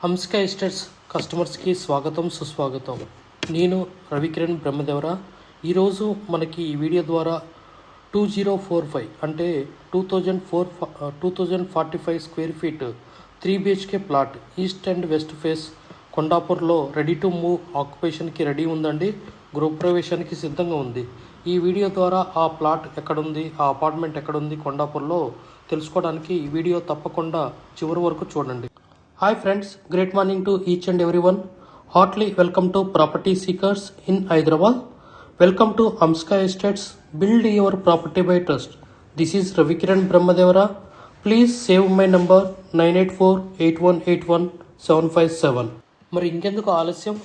హంస్కా estates కస్టమర్స్కి స్వాగతం సుస్వాగతం. నేను రవికిరణ్ బ్రహ్మదేవరా. ఈరోజు మనకి ఈ వీడియో ద్వారా 2045 అంటే 2045 square feet 3 BHK plot east and west face కొండాపూర్లో రెడీ టు మూవ్ ఆక్యుపేషన్కి రెడీ ఉందండి. గృహప్రవేశానికి సిద్ధంగా ఉంది. ఈ వీడియో ద్వారా ఆ ప్లాట్ ఎక్కడుంది, ఆ అపార్ట్మెంట్ ఎక్కడుంది కొండాపూర్లో తెలుసుకోవడానికి ఈ వీడియో తప్పకుండా చివరి వరకు చూడండి. Hi friends, great morning to each and everyone. Heartily welcome to Property Seekers in Hyderabad. Welcome to Hamska Estates. Build your property by trust. This is Ravikiran Brahmadevara. Please save my number 9848181757. మరి ఇంకెందుకు ఆలస్యం,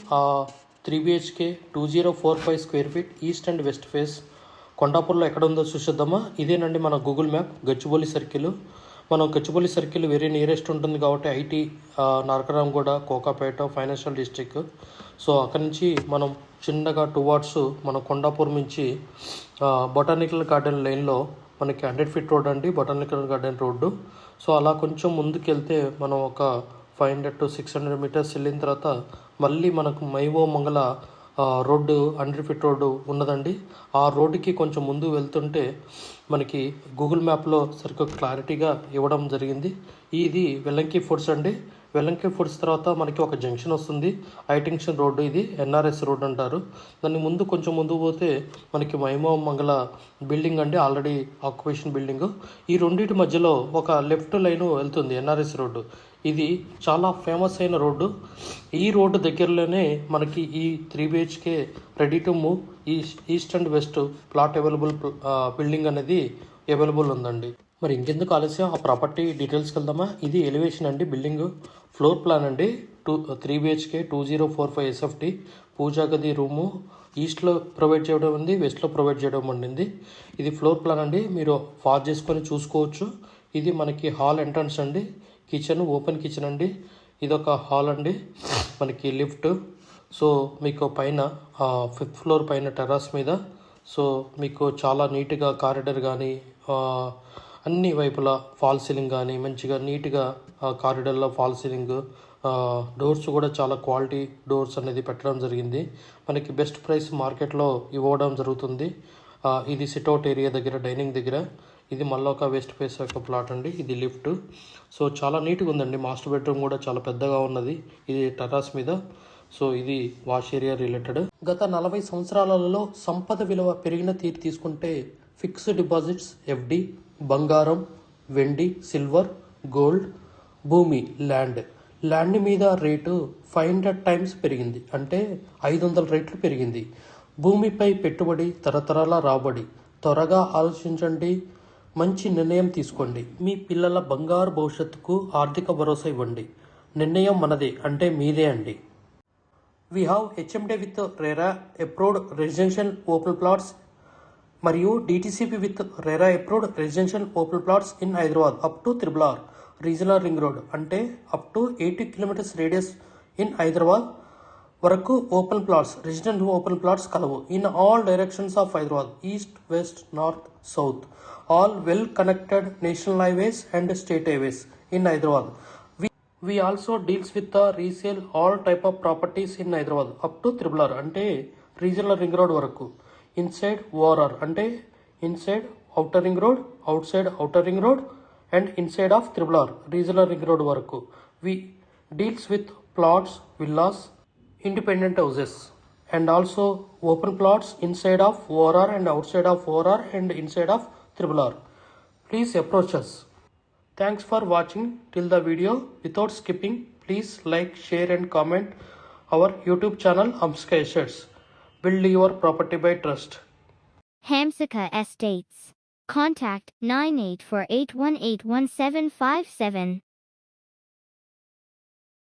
3 BHK 2045 square feet east and west face కొండాపూర్లో ఎక్కడ ఉందో చూసేద్దామా. ఇదేనండి మన Google map. Gachibowli circle. మనం గచ్చిబౌలి సర్కిల్ వెరీ నియరెస్ట్ ఉంటుంది కాబట్టి IT, Nanakramguda, Kokapet, financial district. So అక్కడి నుంచి మనం చిన్నగా టువార్డ్స్ మన కొండాపూర్ నుంచి బొటానికల్ గార్డెన్ లైన్లో మనకి 100 feet రోడ్ అండి, బొటానికల్ గార్డెన్ రోడ్డు. సో అలా కొంచెం ముందుకు వెళ్తే మనం ఒక 500 to 600 meters వెళ్ళిన తర్వాత మళ్ళీ మనకు మైవో మంగళ రోడ్డు 100 feet రోడ్డు ఉన్నదండి. ఆ రోడ్డుకి కొంచెం ముందు వెళ్తుంటే మనకి గూగుల్ మ్యాప్లో సరిగ్గా క్లారిటీగా ఇవ్వడం జరిగింది. ఇది వెల్లంకి ఫుడ్స్ అండి. వెల్లంకి ఫుడ్స్ తర్వాత మనకి ఒక జంక్షన్ వస్తుంది, హైటెన్షన్ రోడ్డు. ఇది NRS రోడ్ అంటారు. దాన్ని ముందు కొంచెం ముందు పోతే మనకి మైమో మంగళ బిల్డింగ్ అండి, ఆల్రెడీ ఆక్యుపేషన్ బిల్డింగ్. ఈ రెండింటి మధ్యలో ఒక లెఫ్ట్ లైను వెళ్తుంది, NRS రోడ్డు. ఇది చాలా ఫేమస్ అయిన రోడ్డు. ఈ రోడ్డు దగ్గరలోనే మనకి ఈ 3 BHK ready to move east and west plot available building అనేది అవైలబుల్ ఉందండి. మరి ఇంకెందుకు ఆలస్యం, ఆ ప్రాపర్టీ డీటెయిల్స్కి వెళ్దామా. ఇది ఎలివేషన్ అండి, బిల్డింగ్ ఫ్లోర్ ప్లాన్ అండి. 3 BHK 2045 SFT. పూజా గది రూము ఈస్ట్లో ప్రొవైడ్ చేయడం ఉంది, వెస్ట్లో ప్రొవైడ్ చేయడం ఉండింది. ఇది ఫ్లోర్ ప్లాన్ అండి, మీరు ఫార్ చేసుకొని చూసుకోవచ్చు. ఇది మనకి హాల్ ఎంట్రన్స్ అండి. కిచెన్, ఓపెన్ కిచెన్ అండి. ఇదొక హాల్ అండి, మనకి లిఫ్ట్. సో మీకు పైన 5th floor పైన టెర్రస్ మీద. సో మీకు చాలా నీట్గా కారిడార్ కానీ అన్ని వైపులా ఫాల్ సీలింగ్ కానీ మంచిగా నీట్గా కారిడార్లో ఫాల్ సీలింగ్, డోర్స్ కూడా చాలా క్వాలిటీ డోర్స్ అనేది పెట్టడం జరిగింది. మనకి బెస్ట్ ప్రైస్ మార్కెట్లో ఇవ్వడం జరుగుతుంది. ఇది సిట్అవుట్ ఏరియా దగ్గర, డైనింగ్ దగ్గర. ఇది మళ్ళీ ఒక వెస్ట్ ఫేస్ యొక్క ప్లాట్ అండి. ఇది లిఫ్ట్. సో చాలా నీట్గా ఉందండి. మాస్టర్ బెడ్రూమ్ కూడా చాలా పెద్దగా ఉన్నది. ఇది టెర్రస్ మీద. సో ఇది వాష్ ఏరియా రిలేటెడ్. గత 40 సంవత్సరాలలో సంపద విలువ పెరిగిన తీరు తీసుకుంటే ఫిక్స్డ్ డిపాజిట్స్, FD, బంగారం, వెండి, సిల్వర్, గోల్డ్, భూమి, ల్యాండ్ మీద రేటు 500 times పెరిగింది, అంటే 500 రెట్లు పెరిగింది. భూమిపై పెట్టుబడి తరతరాల రాబడి. త్వరగా ఆలోచించండి, మంచి నిర్ణయం తీసుకోండి. మీ పిల్లల బంగారు భవిష్యత్తుకు ఆర్థిక భరోసా ఇవ్వండి. నిర్ణయం మనదే, అంటే మీదే అండి. We have HMD with RERA approved residential open plots మరియు DTCP with RERA approved residential open plots in Hyderabad up to RRR regional ring road, అంటే up to 80 kilometers radius in Hyderabad వరకు open plots, resident open plots కలవు. In all directions of Hyderabad, east, west, north, south, all well connected national highways and state highways in Hyderabad. We also deals with the resale all type of properties in Hyderabad up to RRR, అంటే regional ring road వరకు. Inside ORR, అంటే inside outer ring road, outside outer ring road and inside of RRR regional ring road వరకు. We deals with plots, villas, independent houses and also open plots inside of ORR and outside of ORR and inside of RRR. Please approach us. Thanks for watching till the video. Without skipping, please like, share and comment our YouTube channel Hamska Estates. Build your property by trust. Hamsika Estates. Contact 9848181757.